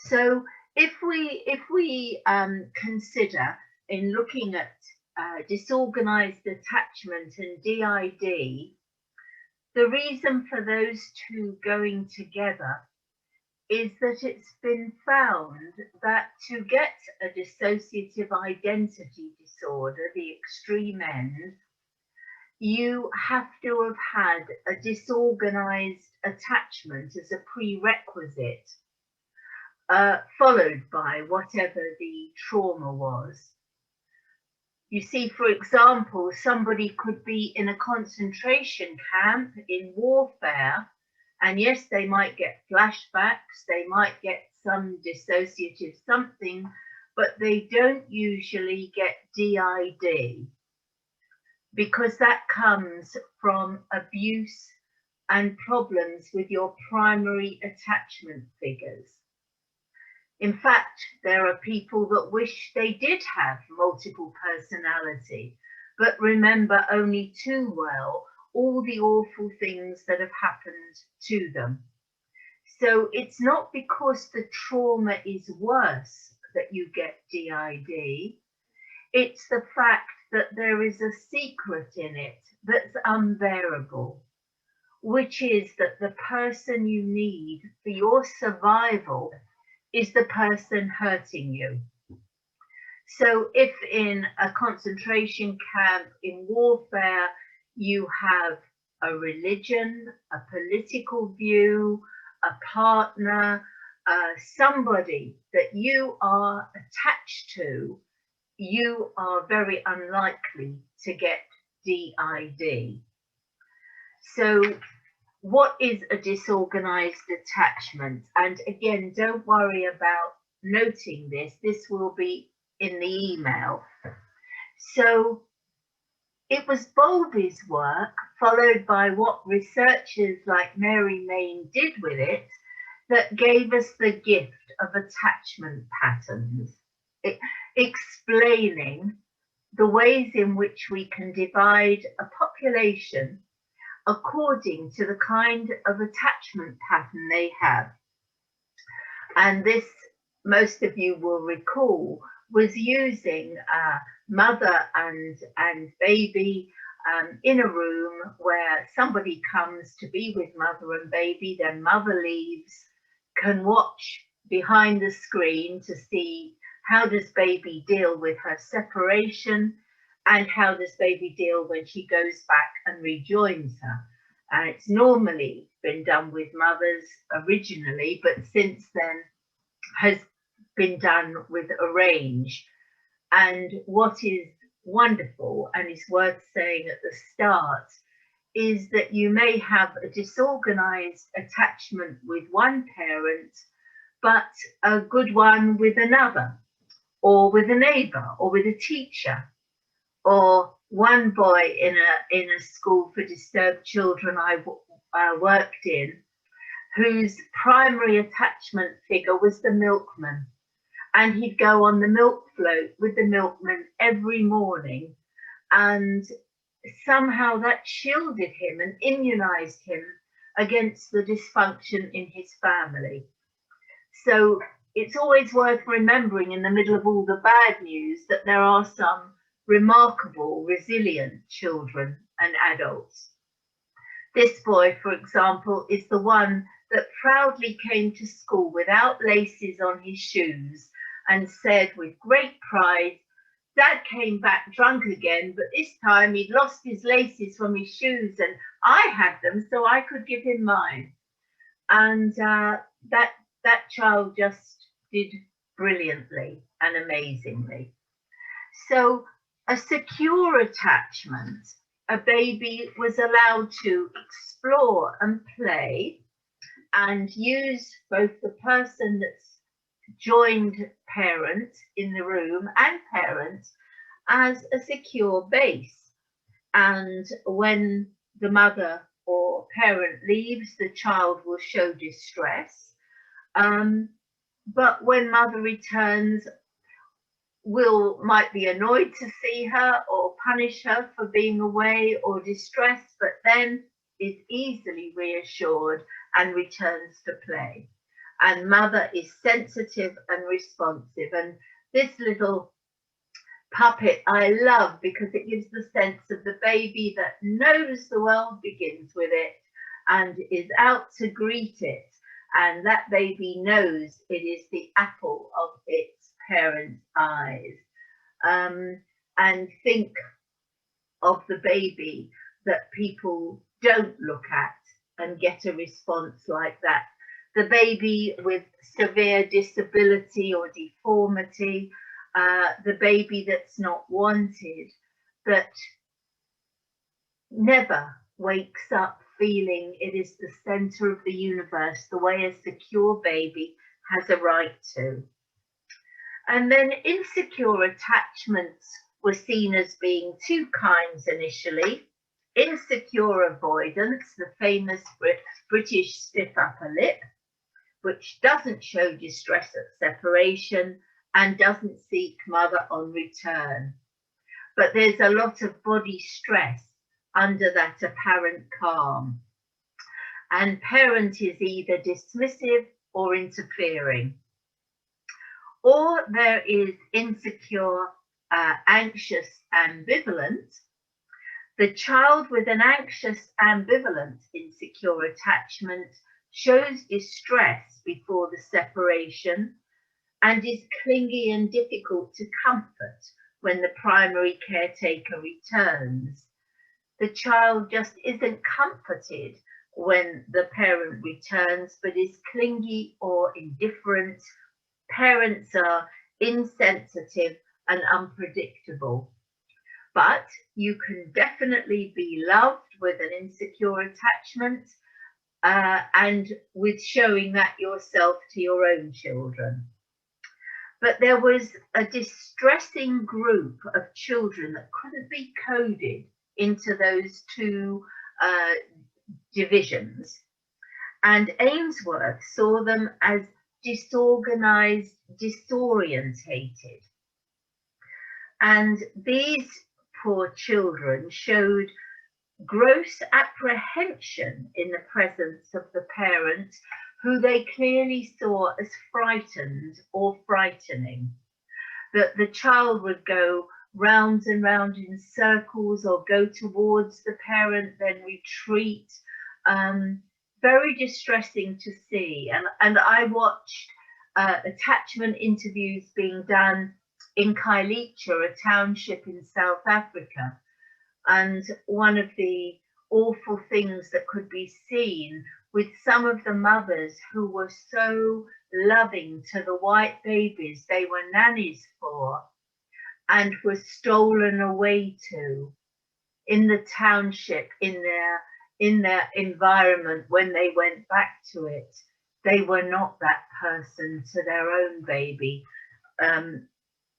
So if we consider in looking at disorganized attachment and DID, the reason for those two going together is that it's been found that to get a dissociative identity disorder, the extreme end, you have to have had a disorganized attachment as a prerequisite, followed by whatever the trauma was. You see, for example, somebody could be in a concentration camp in warfare, and yes, they might get flashbacks, they might get some dissociative something, but they don't usually get DID, because that comes from abuse and problems with your primary attachment figures. In fact, there are people that wish they did have multiple personality, but remember only too well all the awful things that have happened to them. So it's not because the trauma is worse that you get DID, it's the fact that there is a secret in it that's unbearable, which is that the person you need for your survival is the person hurting you. So if in a concentration camp in warfare, you have a religion, a political view, a partner, somebody that you are attached to, you are very unlikely to get DID. So what is a disorganized attachment? And again, don't worry about noting this. This will be in the email. So it was Bowlby's work, followed by what researchers like Mary Main did with it, that gave us the gift of attachment patterns, explaining the ways in which we can divide a population according to the kind of attachment pattern they have. And this, most of you will recall, was using mother and baby in a room where somebody comes to be with mother and baby, then mother leaves, can watch behind the screen to see how does baby deal with her separation, and how does baby deal when she goes back and rejoins her. And it's normally been done with mothers originally, but since then has been done with arrange. And what is wonderful and is worth saying at the start is that you may have a disorganized attachment with one parent, but a good one with another, or with a neighbor, or with a teacher, or one boy in a school for disturbed children I worked in, whose primary attachment figure was the milkman. And he'd go on the milk float with the milkman every morning, and somehow that shielded him and immunized him against the dysfunction in his family. So it's always worth remembering in the middle of all the bad news that there are some remarkable, resilient children and adults. This boy, for example, is the one that proudly came to school without laces on his shoes and said with great pride, Dad came back drunk again, but this time he'd lost his laces from his shoes and I had them so I could give him mine. And that child just did brilliantly and amazingly. So a secure attachment, a baby was allowed to explore and play and use both the person that's joined parent in the room and parent as a secure base. And when the mother or parent leaves, the child will show distress. But when mother returns, might be annoyed to see her or punish her for being away or distressed, but then is easily reassured and returns to play. and mother is sensitive and responsive. And this little puppet I love because it gives the sense of the baby that knows the world begins with it and is out to greet it. And that baby knows it is the apple of its parents' eyes. And think of the baby that people don't look at and get a response like that. The baby with severe disability or deformity, the baby that's not wanted, that never wakes up feeling it is the center of the universe the way a secure baby has a right to. And then insecure attachments were seen as being two kinds initially. Insecure avoidance, the famous British stiff upper lip, which doesn't show distress at separation and doesn't seek mother on return. But there's a lot of body stress under that apparent calm. And parent is either dismissive or interfering. Or there is insecure, anxious, ambivalent. The child with an anxious, ambivalent, insecure attachment shows distress before the separation and is clingy and difficult to comfort when the primary caretaker returns. The child just isn't comforted when the parent returns, but is clingy or indifferent. Parents are insensitive and unpredictable. But you can definitely be loved with an insecure attachment and with showing that yourself to your own children. But there was a distressing group of children that couldn't be coded into those two divisions. And Ainsworth saw them as disorganized, disorientated. And these poor children showed gross apprehension in the presence of the parent, who they clearly saw as frightened or frightening. That the child would go round and round in circles or go towards the parent, then retreat. Very distressing to see. And I watched attachment interviews being done in Kailicha, a township in South Africa. And one of the awful things that could be seen with some of the mothers who were so loving to the white babies they were nannies for and were stolen away to in the township, in their environment. When they went back to it, they were not that person to their own baby.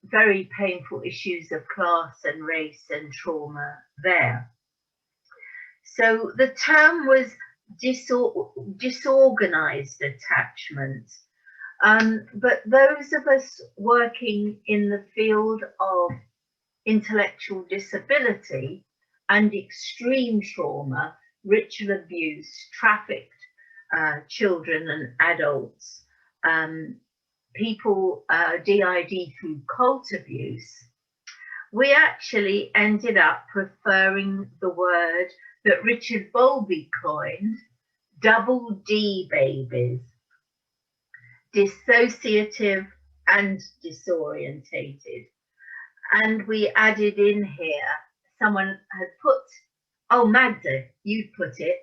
Very painful issues of class and race and trauma there. So the term was disorganized attachment. But those of us working in the field of intellectual disability and extreme trauma, ritual abuse, trafficked children and adults, people DID through cult abuse, we actually ended up preferring the word that Richard Bowlby coined, double D babies, dissociative and disorientated. And we added in here, someone had put, oh Magda, you put it,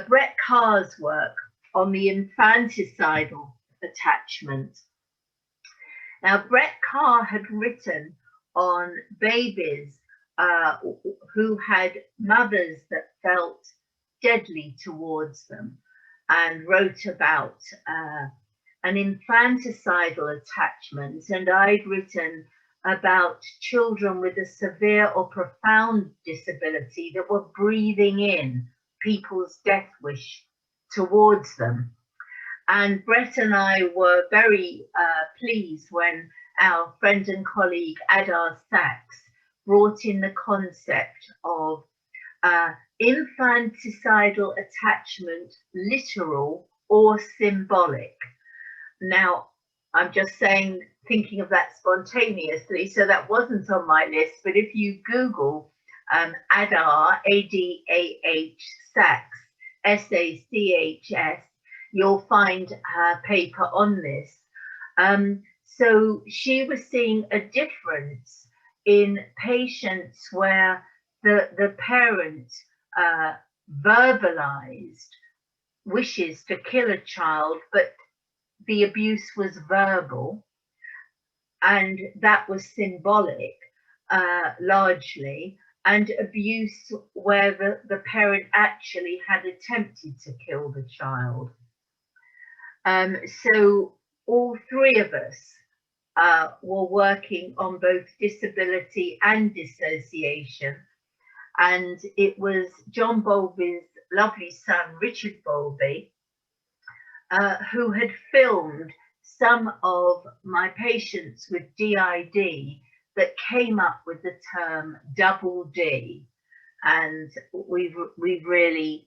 Brett Carr's work on the infanticidal attachment. Now, Brett Carr had written on babies who had mothers that felt deadly towards them, and wrote about an infanticidal attachment. And I'd written about children with a severe or profound disability that were breathing in people's death wish towards them. And Brett and I were very pleased when our friend and colleague Adar Sachs brought in the concept of infanticidal attachment, literal or symbolic. Now, I'm just saying, thinking of that spontaneously, so that wasn't on my list, but if you Google ADAH, A-D-A-H, Sachs, S-A-C-H-S, you'll find her paper on this. So she was seeing a difference in patients where the parent verbalized wishes to kill a child, but the abuse was verbal, and that was symbolic largely, and abuse where the parent actually had attempted to kill the child. So all three of us were working on both disability and dissociation, and it was John Bowlby's lovely son, Richard Bowlby, who had filmed some of my patients with DID that came up with the term double D, and we've really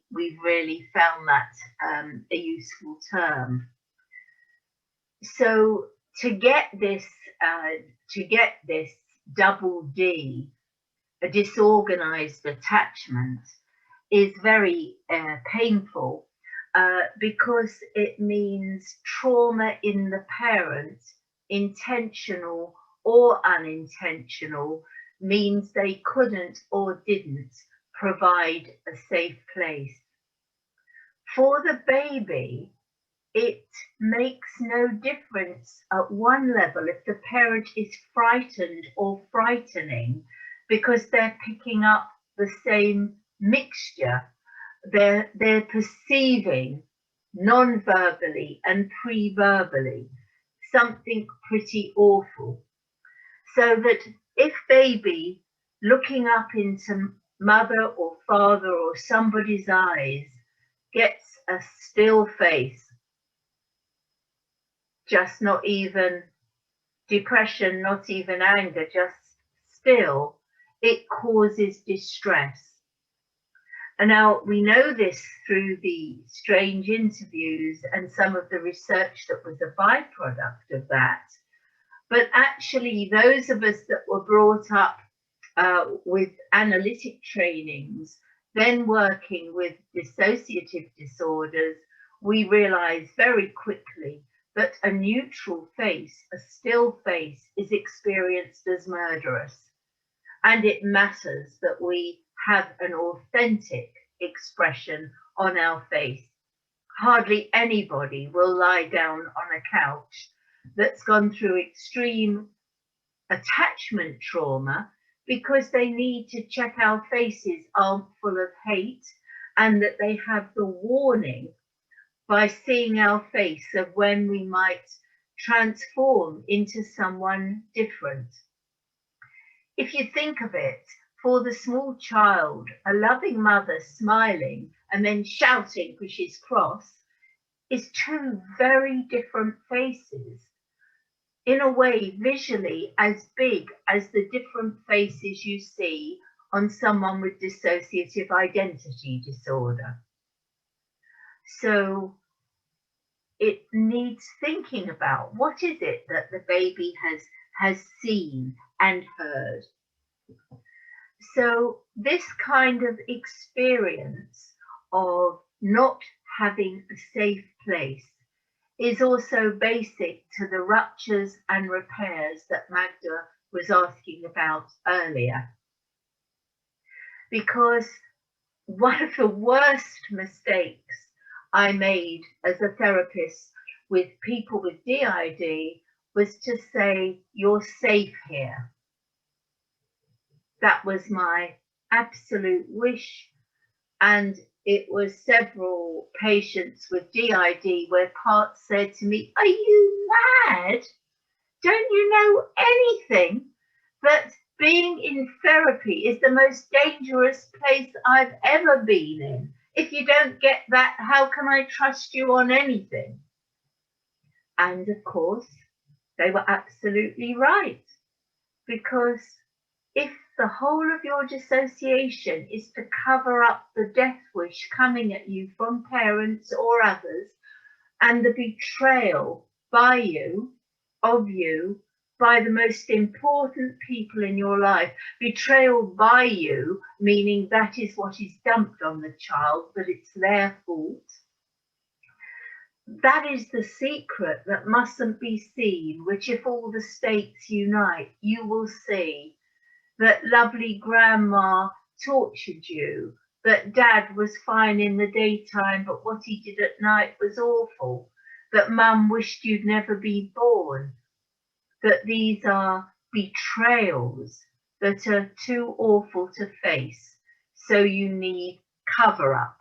found that a useful term. So to get this double D, a disorganized attachment, is very painful. Because it means trauma in the parent, intentional or unintentional, means they couldn't or didn't provide a safe place. For the baby, it makes no difference at one level if the parent is frightened or frightening, because they're picking up the same mixture. They're perceiving non-verbally and pre-verbally something pretty awful. So that if baby looking up into mother or father or somebody's eyes gets a still face, just not even depression, not even anger, just still, it causes distress. And now we know this through the strange interviews and some of the research that was a byproduct of that. But actually, those of us that were brought up with analytic trainings, then working with dissociative disorders, we realized very quickly that a neutral face, a still face, is experienced as murderous. And it matters that we have an authentic expression on our face. Hardly anybody will lie down on a couch that's gone through extreme attachment trauma because they need to check our faces aren't full of hate, and that they have the warning by seeing our face of when we might transform into someone different. If you think of it, for the small child, a loving mother smiling and then shouting because she's cross is two very different faces. In a way, visually as big as the different faces you see on someone with dissociative identity disorder. So it needs thinking about what is it that the baby has seen and heard. So this kind of experience of not having a safe place is also basic to the ruptures and repairs that Magda was asking about earlier. Because one of the worst mistakes I made as a therapist with people with DID was to say, "You're safe here." That was my absolute wish. And it was several patients with DID where parts said to me, "Are you mad? Don't you know anything that being in therapy is the most dangerous place I've ever been in? If you don't get that, how can I trust you on anything?" And of course, they were absolutely right, because if the whole of your dissociation is to cover up the death wish coming at you from parents or others, and the betrayal by you, of you, by the most important people in your life. Betrayal by you, meaning that is what is dumped on the child, that it's their fault. That is the secret that mustn't be seen, which if all the states unite, you will see that lovely grandma tortured you, that dad was fine in the daytime, but what he did at night was awful, that mum wished you'd never be born, that these are betrayals that are too awful to face, so you need cover up.